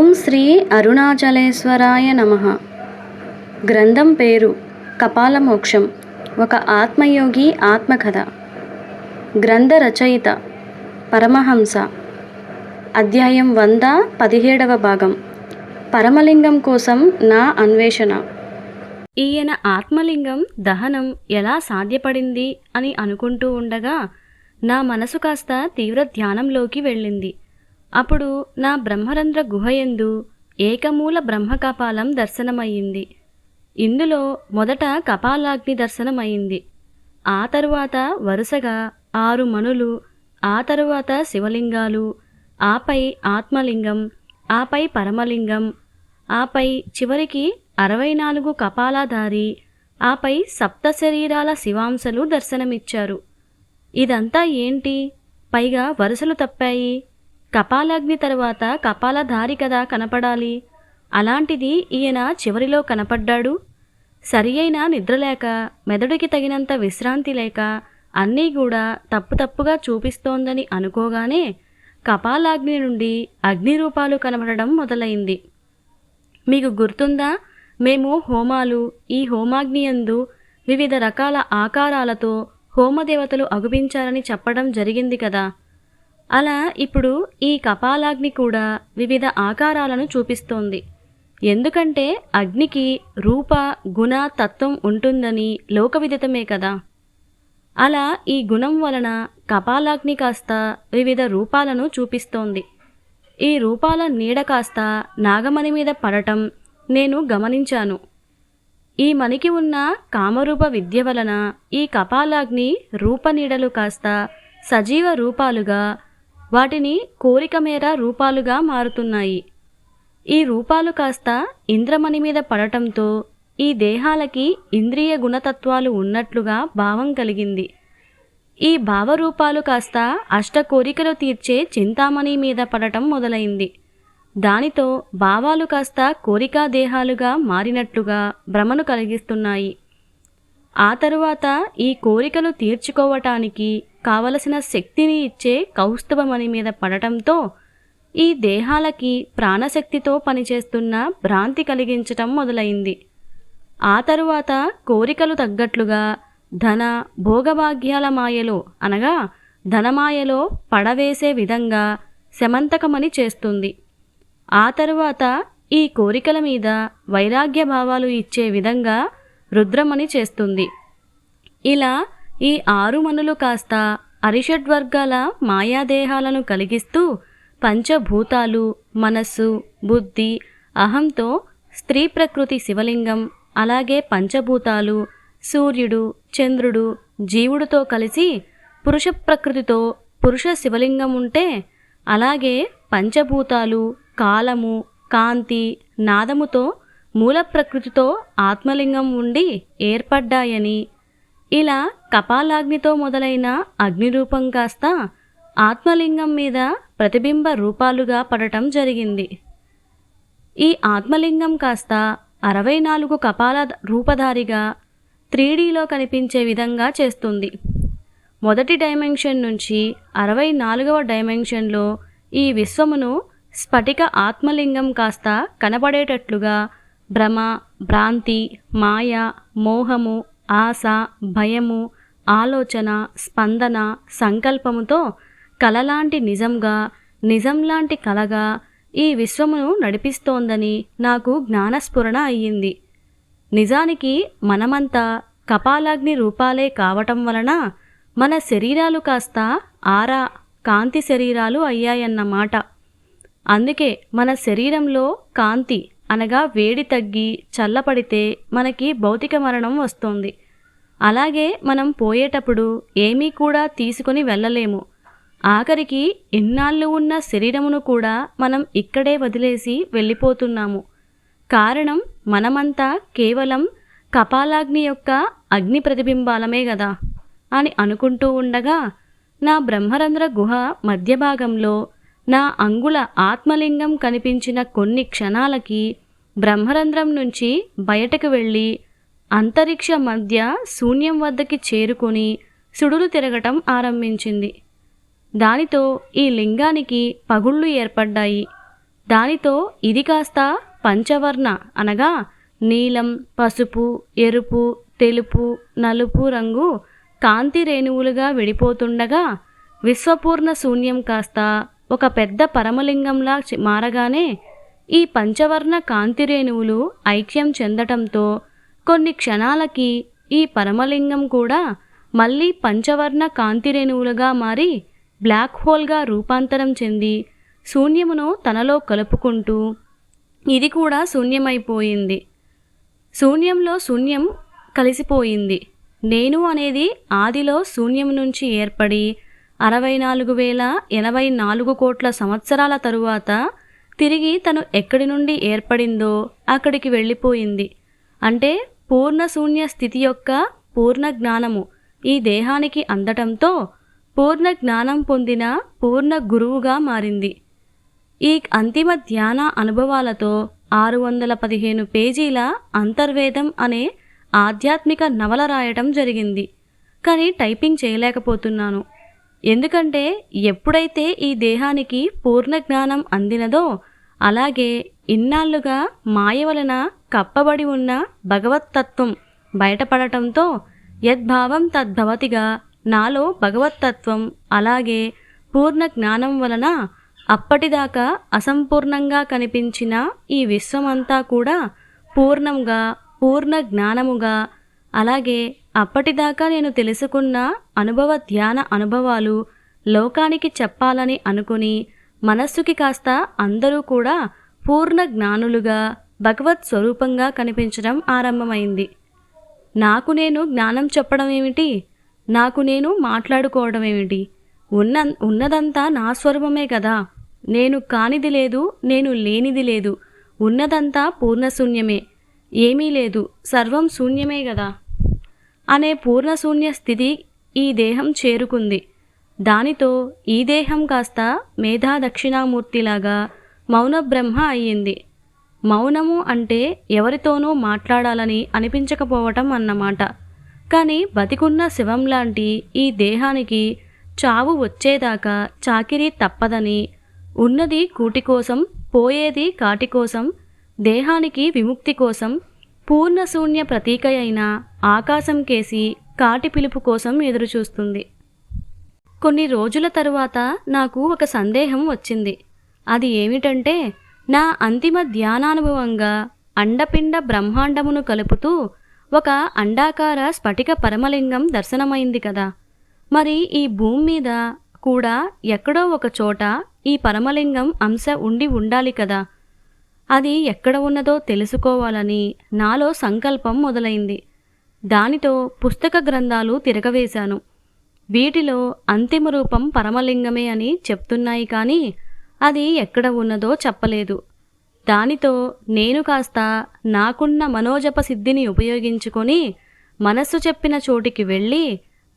ఓం శ్రీ అరుణాచలేశ్వరాయ నమః. గ్రంథం పేరు కపాలమోక్షం. ఒక ఆత్మయోగి ఆత్మకథ. గ్రంథ రచయిత పరమహంస. అధ్యాయం 17వ భాగం. పరమలింగం కోసం నా అన్వేషణ. ఈయన ఆత్మలింగం దహనం ఎలా సాధ్యపడింది అని అనుకుంటూ ఉండగా నా మనసు కాస్త తీవ్ర ధ్యానంలోకి వెళ్ళింది. అప్పుడు నా బ్రహ్మరంధ్ర గుహయందు ఏకమూల బ్రహ్మకపాలం దర్శనమయ్యింది. ఇందులో మొదట కపాలాగ్ని దర్శనమయ్యింది. ఆ తరువాత వరుసగా 6 మనులు, ఆ తరువాత శివలింగాలు, ఆపై ఆత్మలింగం, ఆపై పరమలింగం, ఆపై చివరికి 64 కపాలధారి, ఆపై సప్త శరీరాల శివాంశలు దర్శనమిచ్చారు. ఇదంతా ఏంటి? పైగా వరుసలు తప్పాయి. కపాలాగ్ని తరువాత కపాలధారి కదా కనపడాలి. అలాంటిది ఈయన చివరిలో కనపడ్డాడు. సరి అయిన నిద్రలేక, మెదడుకి తగినంత విశ్రాంతి లేక అన్నీ కూడా తప్పుగా చూపిస్తోందని అనుకోగానే కపాలాగ్ని నుండి అగ్ని రూపాలు కనబడడం మొదలైంది. మీకు గుర్తుందా? మేము హోమాలు, ఈ హోమాగ్నియందు వివిధ రకాల ఆకారాలతో హోమదేవతలు అగుపించారని చెప్పడం జరిగింది కదా. అలా ఇప్పుడు ఈ కపాలాగ్ని కూడా వివిధ ఆకారాలను చూపిస్తోంది. ఎందుకంటే అగ్నికి రూప, గుణ, తత్వం ఉంటుందని లోకవిదితమే కదా. అలా ఈ గుణం వలన కపాలాగ్ని కాస్త వివిధ రూపాలను చూపిస్తోంది. ఈ రూపాల నీడ కాస్త నాగమణి మీద పడటం నేను గమనించాను. ఈ మణికి ఉన్న కామరూప విద్య వలన ఈ కపాలాగ్ని రూపనీడలు కాస్త సజీవ రూపాలుగా, వాటిని కోరిక మేర రూపాలుగా మారుతున్నాయి. ఈ రూపాలు కాస్త ఇంద్రమణి మీద పడటంతో ఈ దేహాలకి ఇంద్రియ గుణతత్వాలు ఉన్నట్లుగా భావం కలిగింది. ఈ భావరూపాలు కాస్త అష్టకోరికలు తీర్చే చింతామణి మీద పడటం మొదలైంది. దానితో భావాలు కాస్త కోరికా దేహాలుగా మారినట్లుగా భ్రమను కలిగిస్తున్నాయి. ఆ తరువాత ఈ కోరికలు తీర్చుకోవటానికి కావలసిన శక్తిని ఇచ్చే కౌస్తుభమణి మీద పడటంతో ఈ దేహాలకి ప్రాణశక్తితో పనిచేస్తున్న భ్రాంతి కలిగించటం మొదలైంది. ఆ తరువాత కోరికలు తగ్గట్లుగా ధన భోగభాగ్యాల మాయలో, అనగా ధనమాయలో పడవేసే విధంగా శమంతకమని చేస్తుంది. ఆ తరువాత ఈ కోరికల మీద వైరాగ్య భావాలు ఇచ్చే విధంగా రుద్రమని చేస్తుంది. ఇలా ఈ 6 మనులు కాస్త అరిషడ్వర్గాల మాయాదేహాలను కలిగిస్తూ పంచభూతాలు, మనస్సు, బుద్ధి, అహంతో స్త్రీ ప్రకృతి శివలింగం, అలాగే పంచభూతాలు, సూర్యుడు, చంద్రుడు, జీవుడితో కలిసి పురుష ప్రకృతితో పురుష శివలింగం ఉంటే, అలాగే పంచభూతాలు, కాలము, కాంతి, నాదముతో మూల ప్రకృతితో ఆత్మలింగం ఉండి ఏర్పడ్డాయని, ఇలా కపాలాగ్నితో మొదలైన అగ్నిరూపం కాస్త ఆత్మలింగం మీద ప్రతిబింబ రూపాలుగా పడటం జరిగింది. ఈ ఆత్మలింగం కాస్త 64 కపాల రూపధారిగా 3Dలో కనిపించే విధంగా చేస్తుంది. మొదటి డైమెన్షన్ నుంచి 64వ డైమెన్షన్లో ఈ విశ్వమును స్ఫటిక ఆత్మలింగం కాస్త కనబడేటట్లుగా భ్రమ, భ్రాంతి, మాయ, మోహము, ఆశ, భయము, ఆలోచన, స్పందన, సంకల్పముతో కలలాంటి నిజంగా, నిజంలాంటి కలగా ఈ విశ్వమును నడిపిస్తోందని నాకు జ్ఞానస్ఫురణ అయ్యింది. నిజానికి మనమంతా కపాలాగ్ని రూపాలే కావటం వలన మన శరీరాలు కాస్త ఆరా, కాంతి శరీరాలు అయ్యాయన్నమాట. అందుకే మన శరీరంలో కాంతి, అనగా వేడి తగ్గి చల్లపడితే మనకి భౌతిక మరణం వస్తుంది. అలాగే మనం పోయేటప్పుడు ఏమీ కూడా తీసుకుని వెళ్ళలేము. ఆఖరికి ఇన్నాళ్ళు ఉన్న శరీరమును కూడా మనం ఇక్కడే వదిలేసి వెళ్ళిపోతున్నాము. కారణం మనమంతా కేవలం కపాలాగ్ని యొక్క అగ్ని ప్రతిబింబాలమే గదా అని అనుకుంటూ ఉండగా నా బ్రహ్మరంధ్ర గుహ మధ్య భాగంలో నా అంగుళ ఆత్మలింగం కనిపించిన కొన్ని క్షణాలకి బ్రహ్మరంధ్రం నుంచి బయటకు వెళ్ళి అంతరిక్ష మధ్య శూన్యం వద్దకి చేరుకొని సుడులు తిరగటం ఆరంభించింది. దానితో ఈ లింగానికి పగుళ్ళు ఏర్పడ్డాయి. దానితో ఇది కాస్త పంచవర్ణ అనగా నీలం, పసుపు, ఎరుపు, తెలుపు, నలుపు రంగు కాంతి రేణువులుగా విడిపోతుండగా విశ్వపూర్ణ శూన్యం కాస్త ఒక పెద్ద పరమలింగంలా మారగానే ఈ పంచవర్ణ కాంతి రేణువులు ఐక్యం చెందటంతో కొన్ని క్షణాలకి ఈ పరమలింగం కూడా మళ్ళీ పంచవర్ణ కాంతి రేణువులుగా మారి బ్లాక్ హోల్గా రూపాంతరం చెంది శూన్యమును తనలో కలుపుకుంటూ ఇది కూడా శూన్యమైపోయింది. శూన్యంలో శూన్యం కలిసిపోయింది. నేను అనేది ఆదిలో శూన్యం నుంచి ఏర్పడి 64,084 కోట్ల సంవత్సరాల తరువాత తిరిగి తను ఎక్కడి నుండి ఏర్పడిందో అక్కడికి వెళ్ళిపోయింది. అంటే పూర్ణ శూన్య స్థితి యొక్క పూర్ణ జ్ఞానము ఈ దేహానికి అందటంతో పూర్ణ జ్ఞానం పొందిన పూర్ణ గురువుగా మారింది. ఈ అంతిమ ధ్యాన అనుభవాలతో 615 పేజీల అంతర్వేదం అనే ఆధ్యాత్మిక నవల రాయటం జరిగింది. కానీ టైపింగ్ చేయలేకపోతున్నాను. ఎందుకంటే ఎప్పుడైతే ఈ దేహానికి పూర్ణ జ్ఞానం అందినదో అలాగే ఇన్నాళ్లుగా మాయ వలన కప్పబడి ఉన్న భగవత్తత్వం బయటపడటంతో యద్భావం తద్భవతిగా నాలో భగవత్తత్వం అలాగే పూర్ణ జ్ఞానం వలన అప్పటిదాకా అసంపూర్ణంగా కనిపించిన ఈ విశ్వమంతా కూడా పూర్ణంగా పూర్ణ జ్ఞానముగా అలాగే అప్పటిదాకా నేను తెలుసుకున్న అనుభవ ధ్యాన అనుభవాలు లోకానికి చెప్పాలని అనుకుని మనస్సుకి కాస్త అందరూ కూడా పూర్ణ జ్ఞానులుగా భగవత్ స్వరూపంగా కనిపించడం ఆరంభమైంది. నాకు నేను జ్ఞానం చెప్పడం ఏమిటి, నాకు నేను మాట్లాడుకోవడం ఏమిటి, ఉన్నదంతా నా స్వరూపమే కదా. నేను కానిది లేదు, నేను లేనిది లేదు, ఉన్నదంతా పూర్ణశూన్యమే, ఏమీ లేదు, సర్వం శూన్యమే కదా అనే పూర్ణశూన్య స్థితి ఈ దేహం చేరుకుంది. దానితో ఈ దేహం కాస్త మేధా దక్షిణామూర్తిలాగా మౌన బ్రహ్మ అయ్యింది. మౌనము అంటే ఎవరితోనూ మాట్లాడాలని అనిపించకపోవటం అన్నమాట. కానీ బతికున్న శివం లాంటి ఈ దేహానికి చావు వచ్చేదాకా చాకిరీ తప్పదని, ఉన్నది కూటి కోసం, పోయేది కాటి కోసం, దేహానికి విముక్తి కోసం పూర్ణశూన్య ప్రతీక అయిన ఆకాశం కేసి కాటి పిలుపు కోసం ఎదురుచూస్తుంది. కొన్ని రోజుల తరువాత నాకు ఒక సందేహం వచ్చింది. అది ఏమిటంటే నా అంతిమ ధ్యానానుభవంగా అండపిండ బ్రహ్మాండమును కలుపుతూ ఒక అండాకార స్ఫటిక పరమలింగం దర్శనమైంది కదా. మరి ఈ భూమి మీద కూడా ఎక్కడో ఒక చోట ఈ పరమలింగం అంశ ఉండాలి కదా. అది ఎక్కడ ఉన్నదో తెలుసుకోవాలని నాలో సంకల్పం మొదలైంది. దానితో పుస్తక గ్రంథాలు తిరగవేశాను. వీటిలో అంతిమ రూపం పరమలింగమే అని చెప్తున్నాయి, కానీ అది ఎక్కడ ఉన్నదో చెప్పలేదు. దానితో నేను కాస్త నాకున్న మనోజప సిద్ధిని ఉపయోగించుకొని మనస్సు చెప్పిన చోటికి వెళ్ళి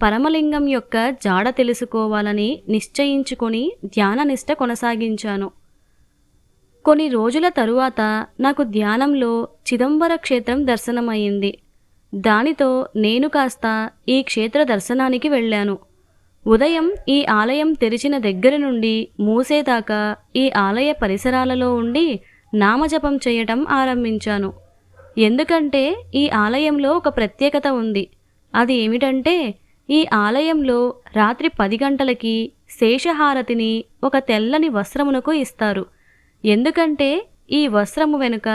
పరమలింగం యొక్క జాడ తెలుసుకోవాలని నిశ్చయించుకొని ధ్యాననిష్ట కొనసాగించాను. కొన్ని రోజుల తరువాత నాకు ధ్యానంలో చిదంబర క్షేత్రం దర్శనమయ్యింది. దానితో నేను కాస్త ఈ క్షేత్ర దర్శనానికి వెళ్ళాను. ఉదయం ఈ ఆలయం తెరిచిన దగ్గర నుండి మూసేదాకా ఈ ఆలయ పరిసరాలలో ఉండి నామజపం చేయటం ఆరంభించాను. ఎందుకంటే ఈ ఆలయంలో ఒక ప్రత్యేకత ఉంది. అది ఏమిటంటే ఈ ఆలయంలో రాత్రి 10 గంటలకి శేషహారతిని ఒక తెల్లని వస్త్రమునకు ఇస్తారు. ఎందుకంటే ఈ వస్త్రము వెనుక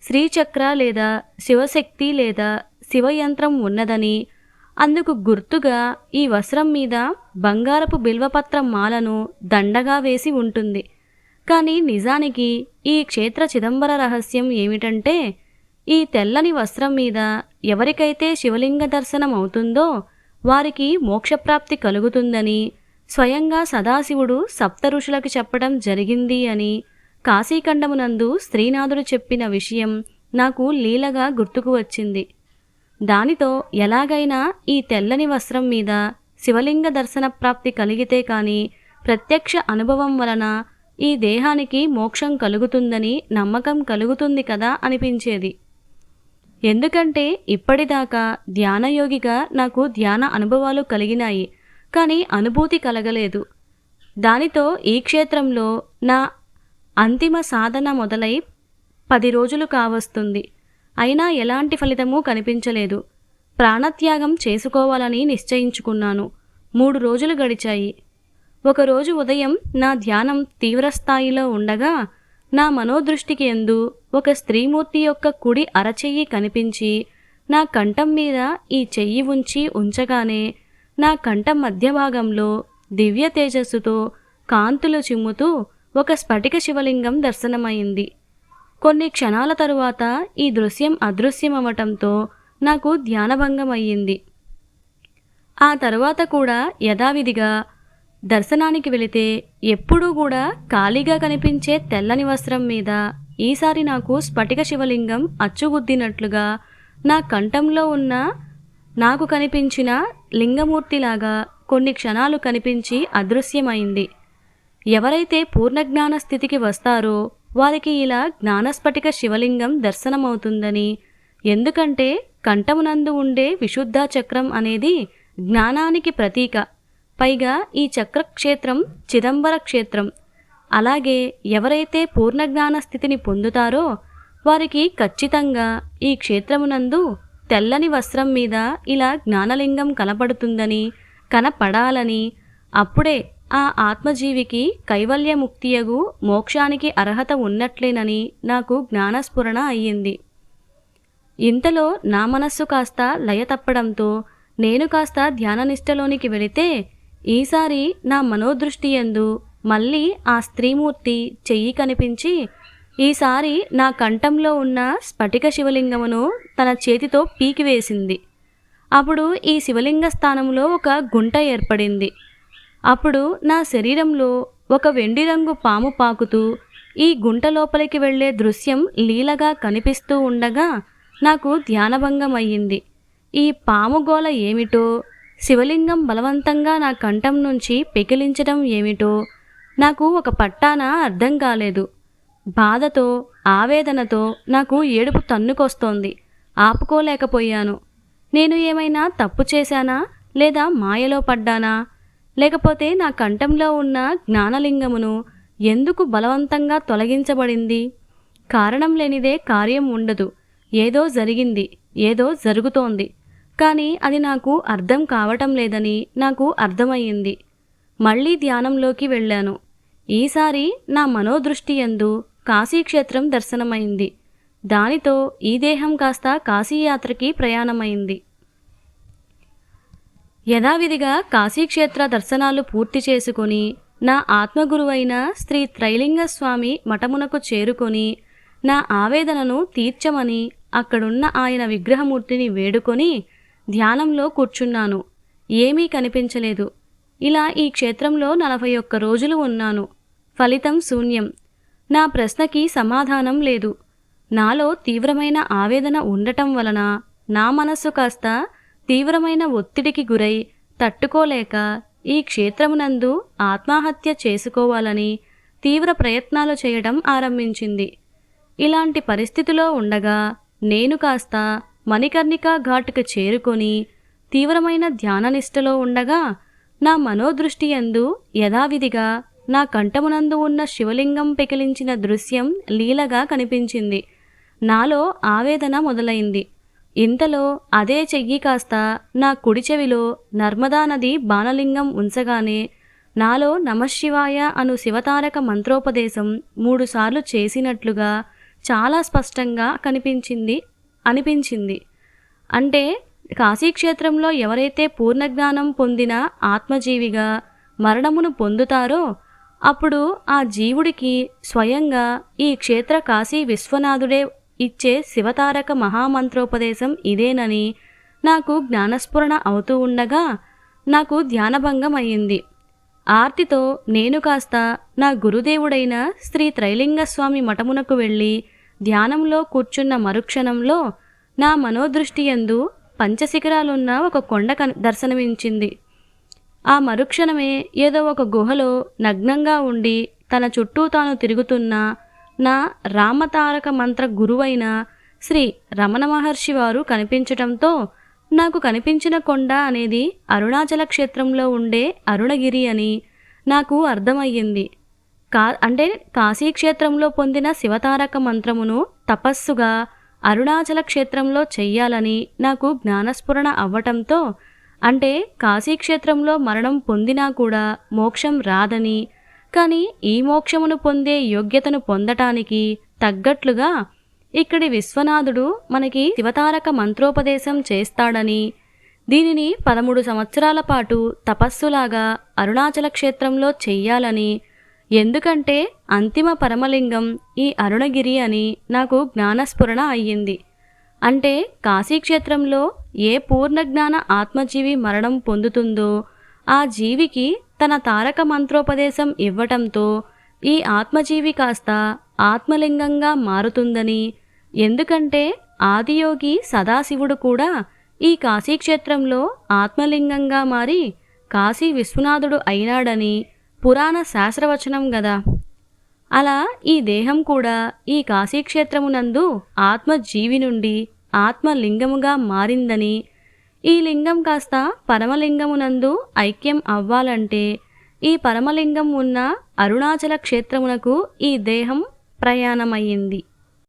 శ్రీచక్ర లేదా శివశక్తి లేదా శివయంత్రం ఉన్నదని, అందుకు గుర్తుగా ఈ వస్త్రం మీద బంగారపు బిల్వపత్రం మాలను దండగా వేసి ఉంటుంది. కానీ నిజానికి ఈ క్షేత్ర చిదంబర రహస్యం ఏమిటంటే ఈ తెల్లని వస్త్రం మీద ఎవరికైతే శివలింగ దర్శనం అవుతుందో వారికి మోక్షప్రాప్తి కలుగుతుందని స్వయంగా సదాశివుడు సప్త ఋషులకు చెప్పడం జరిగింది అని కాశీఖండమునందు శ్రీనాథుడు చెప్పిన విషయం నాకు లీలగా గుర్తుకు వచ్చింది. దానితో ఎలాగైనా ఈ తెల్లని వస్త్రం మీద శివలింగ దర్శన ప్రాప్తి కలిగితే కానీ ప్రత్యక్ష అనుభవం వలన ఈ దేహానికి మోక్షం కలుగుతుందని నమ్మకం కలుగుతుంది కదా అనిపించేది. ఎందుకంటే ఇప్పటిదాకా ధ్యానయోగిగా నాకు ధ్యాన అనుభవాలు కలిగినాయి, కానీ అనుభూతి కలగలేదు. దానితో ఈ క్షేత్రంలో నా అంతిమ సాధన మొదలై 10 రోజులు కావస్తుంది. అయినా ఎలాంటి ఫలితమూ కనిపించలేదు. ప్రాణత్యాగం చేసుకోవాలని నిశ్చయించుకున్నాను. 3 రోజులు గడిచాయి. ఒకరోజు ఉదయం నా ధ్యానం తీవ్రస్థాయిలో ఉండగా నా మనోదృష్టికి యందు ఒక స్త్రీమూర్తి యొక్క కుడి అరచెయ్యి కనిపించి నా కంఠం మీద ఈ చెయ్యి ఉంచగానే నా కంఠం మధ్య భాగంలో దివ్య తేజస్సుతో కాంతులు చిమ్ముతూ ఒక స్ఫటిక శివలింగం దర్శనమైంది. కొన్ని క్షణాల తరువాత ఈ దృశ్యం అదృశ్యమవటంతో నాకు ధ్యానభంగం అయ్యింది. ఆ తరువాత కూడా యథావిధిగా దర్శనానికి వెళితే ఎప్పుడూ కూడా ఖాళీగా కనిపించే తెల్లని వస్త్రం మీద ఈసారి నాకు స్ఫటిక శివలింగం అచ్చుగుద్దినట్లుగా నా కంఠంలో ఉన్న నాకు కనిపించిన లింగమూర్తిలాగా కొన్ని క్షణాలు కనిపించి అదృశ్యమైంది. ఎవరైతే పూర్ణజ్ఞాన స్థితికి వస్తారో వారికి ఇలా జ్ఞానస్ఫటిక శివలింగం దర్శనమవుతుందని, ఎందుకంటే కంఠమునందు ఉండే విశుద్ధ చక్రం అనేది జ్ఞానానికి ప్రతీక. పైగా ఈ చక్రక్షేత్రం చిదంబర క్షేత్రం. అలాగే ఎవరైతే పూర్ణజ్ఞాన స్థితిని పొందుతారో వారికి ఖచ్చితంగా ఈ క్షేత్రమునందు తెల్లని వస్త్రం మీద ఇలా జ్ఞానలింగం కనపడాలని, అప్పుడే ఆ ఆత్మజీవికి కైవల్యముక్తియగు మోక్షానికి అర్హత ఉన్నట్లేనని నాకు జ్ఞానస్ఫురణ అయ్యింది. ఇంతలో నా మనస్సు కాస్త లయ తప్పడంతో నేను కాస్త ధ్యాననిష్టలోనికి వెళితే ఈసారి నా మనోదృష్టి యందు మళ్ళీ ఆ స్త్రీమూర్తి చెయ్యి కనిపించి ఈసారి నా కంఠంలో ఉన్న స్ఫటిక శివలింగమును తన చేతితో పీకివేసింది. అప్పుడు ఈ శివలింగ స్థానంలో ఒక గుంట ఏర్పడింది. అప్పుడు నా శరీరంలో ఒక వెండి రంగు పాము పాకుతూ ఈ గుంట లోపలికి వెళ్లే దృశ్యం లీలగా కనిపిస్తూ ఉండగా నాకు ధ్యానభంగం అయ్యింది. ఈ పాము గోల ఏమిటో, శివలింగం బలవంతంగా నా కంఠం నుంచి పెకిలించడం ఏమిటో నాకు ఒక పట్టాన అర్థం కాలేదు. బాధతో, ఆవేదనతో నాకు ఏడుపు తన్నుకొస్తోంది. ఆపుకోలేకపోయాను. నేను ఏమైనా తప్పు చేశానా, లేదా మాయలో పడ్డానా, లేకపోతే నా కంఠంలో ఉన్న జ్ఞానలింగమును ఎందుకు బలవంతంగా తొలగించబడింది? కారణం లేనిదే కార్యం ఉండదు. ఏదో జరిగింది, ఏదో జరుగుతోంది, కానీ అది నాకు అర్థం కావటం లేదని నాకు అర్థమయ్యింది. మళ్ళీ ధ్యానంలోకి వెళ్ళాను. ఈసారి నా మనోదృష్టి యందు కాశీక్షేత్రం దర్శనమైంది. దానితో ఈ దేహం కాస్త కాశీయాత్రకి ప్రయాణమైంది. యథావిధిగా కాశీక్షేత్ర దర్శనాలు పూర్తి చేసుకుని నా ఆత్మగురువైన శ్రీ త్రైలింగస్వామి మఠమునకు చేరుకొని నా ఆవేదనను తీర్చమని అక్కడున్న ఆయన విగ్రహమూర్తిని వేడుకొని ధ్యానంలో కూర్చున్నాను. ఏమీ కనిపించలేదు. ఇలా ఈ క్షేత్రంలో 41 రోజులు ఉన్నాను. ఫలితం శూన్యం. నా ప్రశ్నకి సమాధానం లేదు. నాలో తీవ్రమైన ఆవేదన ఉండటం వలన నా మనస్సు కాస్త తీవ్రమైన ఒత్తిడికి గురై తట్టుకోలేక ఈ క్షేత్రమునందు ఆత్మహత్య చేసుకోవాలని తీవ్ర ప్రయత్నాలు చేయడం ఆరంభించింది. ఇలాంటి పరిస్థితిలో ఉండగా నేను కాస్త మణికర్ణికా ఘాట్కు చేరుకొని తీవ్రమైన ధ్యాననిష్టలో ఉండగా నా మనోదృష్టి యందు యథావిధిగా నా కంఠమునందు ఉన్న శివలింగం పెకిలించిన దృశ్యం లీలగా కనిపించింది. నాలో ఆవేదన మొదలైంది. ఇంతలో అదే చెయ్యి కాస్త నా కుడి చెవిలో నర్మదా నది బాణలింగం ఉంచగానే నాలో నమశివాయ అను శివతారక మంత్రోపదేశం 3 సార్లు చేసినట్లుగా చాలా స్పష్టంగా అనిపించింది. అంటే కాశీక్షేత్రంలో ఎవరైతే పూర్ణజ్ఞానం పొందిన ఆత్మజీవిగా మరణమును పొందుతారో అప్పుడు ఆ జీవుడికి స్వయంగా ఈ క్షేత్ర కాశీ విశ్వనాథుడే ఇచ్చే శివతారక మహామంత్రోపదేశం ఇదేనని నాకు జ్ఞానస్ఫురణ అవుతూ ఉండగా నాకు ధ్యానభంగం అయ్యింది. ఆర్తితో నేను కాస్త నా గురుదేవుడైన శ్రీ త్రైలింగస్వామి మఠమునకు వెళ్ళి ధ్యానంలో కూర్చున్న మరుక్షణంలో నా మనోదృష్టి యందు పంచశిఖరాలున్న ఒక కొండ దర్శనమించింది. ఆ మరుక్షణమే ఏదో ఒక గుహలో నగ్నంగా ఉండి తన చుట్టూ తాను తిరుగుతున్న నా రామతారక మంత్ర గురువైన శ్రీ రమణ మహర్షి వారు కనిపించటంతో నాకు కనిపించిన కొండ అనేది అరుణాచల క్షేత్రంలో ఉండే అరుణగిరి అని నాకు అర్థమయ్యింది. అంటే కాశీక్షేత్రంలో పొందిన శివతారక మంత్రమును తపస్సుగా అరుణాచల క్షేత్రంలో చెయ్యాలని నాకు జ్ఞానస్ఫురణ అవ్వటంతో, అంటే కాశీక్షేత్రంలో మరణం పొందినా కూడా మోక్షం రాదని, కానీ ఈ మోక్షమును పొందే యోగ్యతను పొందటానికి తగ్గట్లుగా ఇక్కడి విశ్వనాథుడు మనకి శివతారక మంత్రోపదేశం చేస్తాడని, దీనిని 13 సంవత్సరాల పాటు తపస్సులాగా అరుణాచల క్షేత్రంలో చెయ్యాలని, ఎందుకంటే అంతిమ పరమలింగం ఈ అరుణగిరి అని నాకు జ్ఞానస్ఫురణ అయ్యింది. అంటే కాశీక్షేత్రంలో ఏ పూర్ణజ్ఞాన ఆత్మజీవి మరణం పొందుతుందో ఆ జీవికి తన తారక మంత్రోపదేశం ఇవ్వటంతో ఈ ఆత్మజీవి కాస్త ఆత్మలింగంగా మారుతుందని, ఎందుకంటే ఆదియోగి సదాశివుడు కూడా ఈ కాశీక్షేత్రంలో ఆత్మలింగంగా మారి కాశీ విశ్వనాథుడు అయినాడని పురాణ శాస్త్రవచనం గదా. అలా ఈ దేహం కూడా ఈ కాశీక్షేత్రమునందు ఆత్మజీవి నుండి ఆత్మలింగముగా మారిందని, ఈ లింగం కాస్త పరమలింగమునందు ఐక్యం అవ్వాలంటే ఈ పరమలింగం ఉన్న అరుణాచల క్షేత్రమునకు ఈ దేహం ప్రయాణమయ్యింది.